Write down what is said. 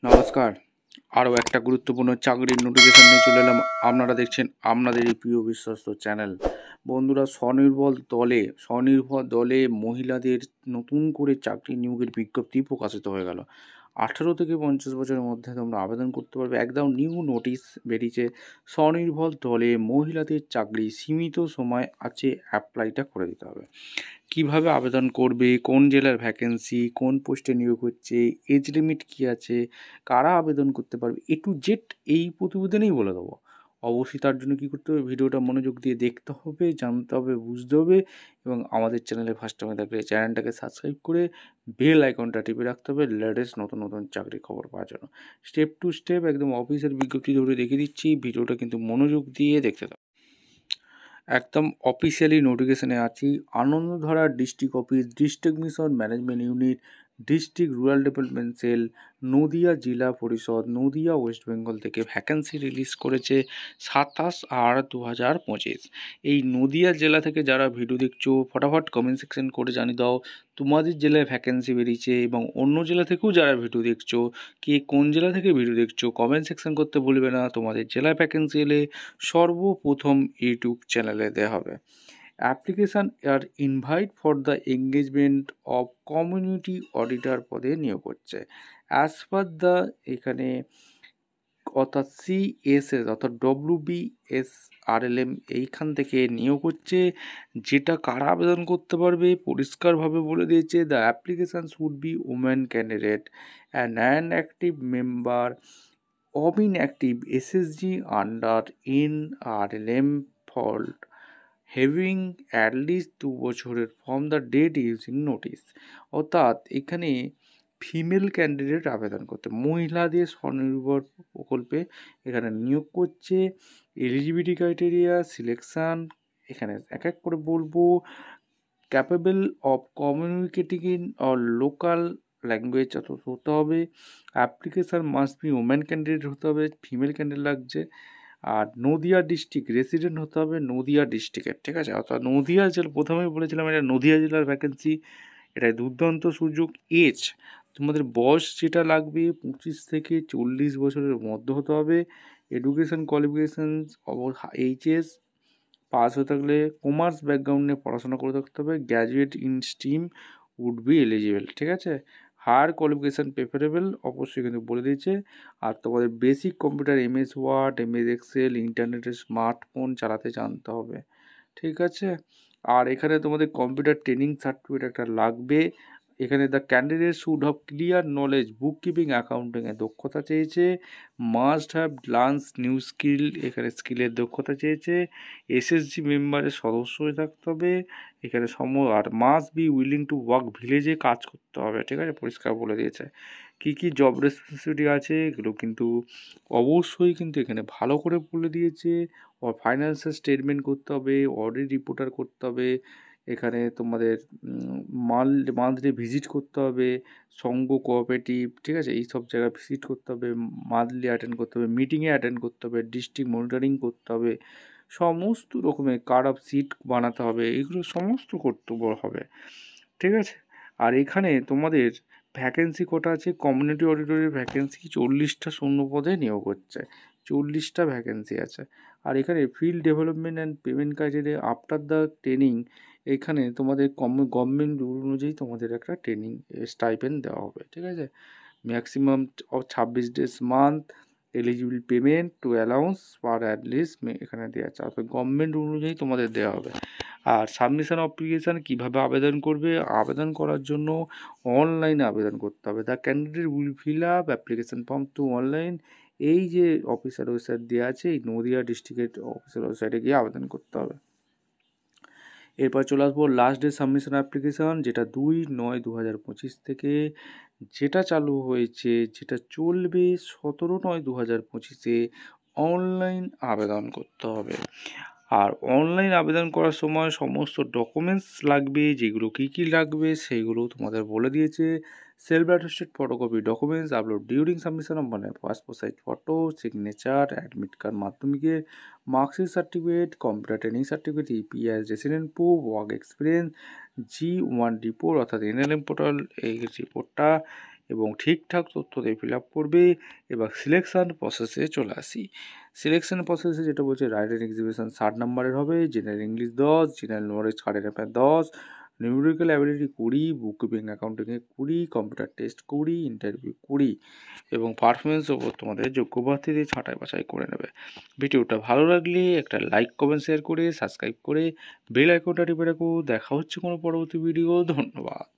নমস্কার। আরও একটা গুরুত্বপূর্ণ চাকরির নোটিফিকেশন নিয়ে চলে এলাম। আপনারা দেখছেন আপনাদের এই প্রিয় বিশ্বস্ত চ্যানেল। বন্ধুরা, স্বনির্ভর দলে মহিলাদের নতুন করে চাকরি নিয়োগের বিজ্ঞপ্তি প্রকাশিত হয়ে গেল। 18 থেকে 50 বছরের মধ্যে তোমরা আবেদন করতে পারবে। একদম নিউ নোটিশ বেরিয়েছে। স্বনির্ভর দলে মহিলাদের চাকরি সীমিত সময় আছে, অ্যাপ্লাইটা করে দিতে হবে। কিভাবে আবেদন করবে, কোন জেলার ভ্যাকেন্সি, কোন পোস্টে নিয়োগ হচ্ছে, এজ লিমিট কী আছে, কারা আবেদন করতে পারবে, এ টু জেড এই প্রতিবেদনেই বলে দেবো। অবশ্যই তার জন্য কী করতে হবে, ভিডিওটা মনোযোগ দিয়ে দেখতে হবে, জানতে হবে, বুঝতে হবে এবং আমাদের চ্যানেলে ফার্স্ট টাইমে থাকলে চ্যানেলটাকে সাবস্ক্রাইব করে বেল আইকনটা টিপে রাখতে হবে লেটেস্ট নতুন নতুন চাকরির খবর পাওয়ার জন্য। স্টেপ টু স্টেপ একদম অফিসের বিজ্ঞপ্তি ধরে দেখিয়ে দিচ্ছি, ভিডিওটা কিন্তু মনোযোগ দিয়ে দেখতে থাকো। একদম অফিসিয়ালি নোটিফিকেশনে আছি। Anandadhara district office, district mission management unit, district rural development sell, Nadia জেলা পরিষদ, নদিয়া ওয়েস্ট বেঙ্গল থেকে ভ্যাকেন্সি রিলিজ করেছে 27/8/2025। এই নদিয়া জেলা থেকে যারা ভিডিও দেখছো ফটাফট কমেন্ট সেকশন করে জানিয়ে দাও তোমাদের জেলায় ভ্যাকেন্সি বেরিয়েছে, এবং অন্য জেলা থেকেও যারা ভিডিও দেখছো, কে কোন জেলা থেকে ভিডিও দেখছো কমেন্ট সেকশন করতে ভুলবে না। তোমাদের জেলায় ভ্যাকেন্সি এলে সর্বপ্রথম ইউটিউব চ্যানেলে দেওয়া হবে। অ্যাপ্লিকেশান আর invite for the engagement of community auditor পদে নিয়োগ হচ্ছে। অ্যাজ পার দ্য এখানে অর্থাৎ সিএসএস অর্থাৎ WBSRLM এইখান থেকে নিয়োগ হচ্ছে। যেটা কারা আবেদন করতে পারবে পরিষ্কারভাবে বলে দিয়েছে, the application should be women candidate and active member of inactive SSG under NRLM fault having at least 2 বছরের from the date using notice। অর্থাৎ এখানে ফিমেল ক্যান্ডিডেট আবেদন করতে, মহিলাদের স্বনির্ভর প্রকল্পে এখানে নিয়োগ করছে। এলিজিবিলিটি ক্রাইটেরিয়া, সিলেকশান এখানে এক এক করে বলবো। Capable of communicating in local language হতে হবে। Application must be women candidate হতে হবে, ফিমেল ক্যান্ডিডেট লাগছে। আর নদিয়া ডিস্ট্রিক্ট রেসিডেন্ট হতে হবে নদিয়া ডিস্ট্রিক্টের, ঠিক আছে। অর্থাৎ নদিয়া জেলা, প্রথমেই বলেছিলাম এটা নদিয়া জেলার ভ্যাকেন্সি। এটাই দুর্দান্ত সুযোগ। এজ তোমাদের বয়স যেটা লাগবে 25 থেকে 40 বছরের মধ্যে হতে হবে। এডুকেশান কোয়ালিফিকেশান এইচএস পাস হয়ে থাকলে, কমার্স ব্যাকগ্রাউন্ডে পড়াশোনা করে থাকতে হবে। Graduate in stream would be eligible, ঠিক আছে। হায়ার কোয়ালিফিকেশান প্রেফারেবল অবশ্যই কিন্তু বলে দিয়েছে। আর তোমাদের basic computer MS word, MS excel, ইন্টারনেটের স্মার্টফোন চালাতে জানতে হবে, ঠিক আছে। আর এখানে তোমাদের কম্পিউটার ট্রেনিং সার্টিফিকেট একটা লাগবে। এখানে the candidate should have clear knowledge book keeping অ্যাকাউন্টিংয়ে দক্ষতা চেয়েছে। Must have learns new skill, এখানে স্কিলের দক্ষতা চেয়েছে। SSG মেম্বারের সদস্য হয়ে থাকতে হবে এখানে আর must be willing to work ভিলেজে কাজ করতে হবে, ঠিক আছে, পরিষ্কার বলে দিয়েছে। কী কী জব রেসপন্সিবিলিটি আছে এগুলো কিন্তু অবশ্যই কিন্তু এখানে ভালো করে বলে দিয়েছে। ফাইন্যান্সিয়াল স্টেটমেন্ট করতে হবে, অডিট রিপোর্টার করতে হবে, এখানে তোমাদের মান্থলি ভিজিট করতে হবে, সংঘ কোঅপারেটিভ, ঠিক আছে, এই সব জায়গায় ভিজিট করতে হবে, মান্থলি অ্যাটেন্ড করতে হবে, মিটিংয়ে অ্যাটেন্ড করতে হবে, ডিস্ট্রিক্ট মনিটরিং করতে হবে, সমস্ত রকমের কার্ড অফ সিট বানাতে হবে, এগুলো সমস্ত কর্তব্য হবে, ঠিক আছে। আর এখানে তোমাদের ভ্যাকেন্সি কটা আছে, কমিউনিটি অডিটরের ভ্যাকেন্সি 40টা শূন্য পদে নিয়োগ হচ্ছে, 40টা ভ্যাকেন্সি আছে। আর এখানে field development and payment criteria after the training, এখানে তোমাদের গভর্নমেন্ট রুল অনুযায়ী তোমাদের একটা ট্রেনিং স্টাইপেন্ড দেওয়া হবে, ঠিক আছে। Maximum 26 days month, eligible payment to allowance per at least এখানে দেওয়া আছে, অর্থাৎ গভর্নমেন্ট অনুযায়ী তোমাদের দেওয়া হবে। আর সাবমিশন অ্যাপ্লিকেশান কীভাবে আবেদন করবে, আবেদন করার জন্য অনলাইনে আবেদন করতে হবে। The candidate will fill up application form two online, এই যে অফিসিয়াল ওয়েবসাইট দেওয়া আছে এই নদিয়া ডিস্ট্রিক্টের অফিসিয়াল ওয়েবসাইটে গিয়ে আবেদন করতে হবে। এরপর চলে আসবো লাস্ট ডে সাবমিশন অ্যাপ্লিকেশান, যেটা 2/9/2025 থেকে, যেটা চালু হয়েছে, যেটা চলবে 17/9/2025-এ অনলাইন আবেদন করতে হবে। আর অনলাইন আবেদন করার সময় সমস্ত ডকুমেন্টস লাগবে, যেগুলো কী কী লাগবে সেইগুলো তোমাদের বলে দিয়েছে। Self attested photocopy documents upload during submission of, মানে passport size photo, signature, admit card মাধ্যমিকের, marksheet certificate, computer training certificate, EPS resident proof, work experience, G1 report অর্থাৎ NLM পোর্টাল এই রিপোর্টটা, এবং ঠিকঠাক তথ্য দিয়ে ফিল আপ করবে। এবার সিলেকশান প্রসেসে চলে আসি। সিলেকশন প্রসেসে যেটা বলছে রাইটিং এক্সিবিশন 60 নম্বরের হবে, general English 10, general knowledge current affair 10, numerical ability 20, book keeping অ্যাকাউন্টিংয়ে 20, কম্পিউটার টেস্ট 20, ইন্টারভিউ 20 এবং পারফরমেন্সের ওপর তোমাদের যোগ্য প্রার্থীদের ছাঁটাই বাছাই করে নেবে। ভিডিওটা ভালো লাগলে একটা লাইক কমেন্ট শেয়ার করে সাবস্ক্রাইব করে বেল আইকনটা টিপে রাখো। দেখা হচ্ছে কোনো পরবর্তী ভিডিও। ধন্যবাদ।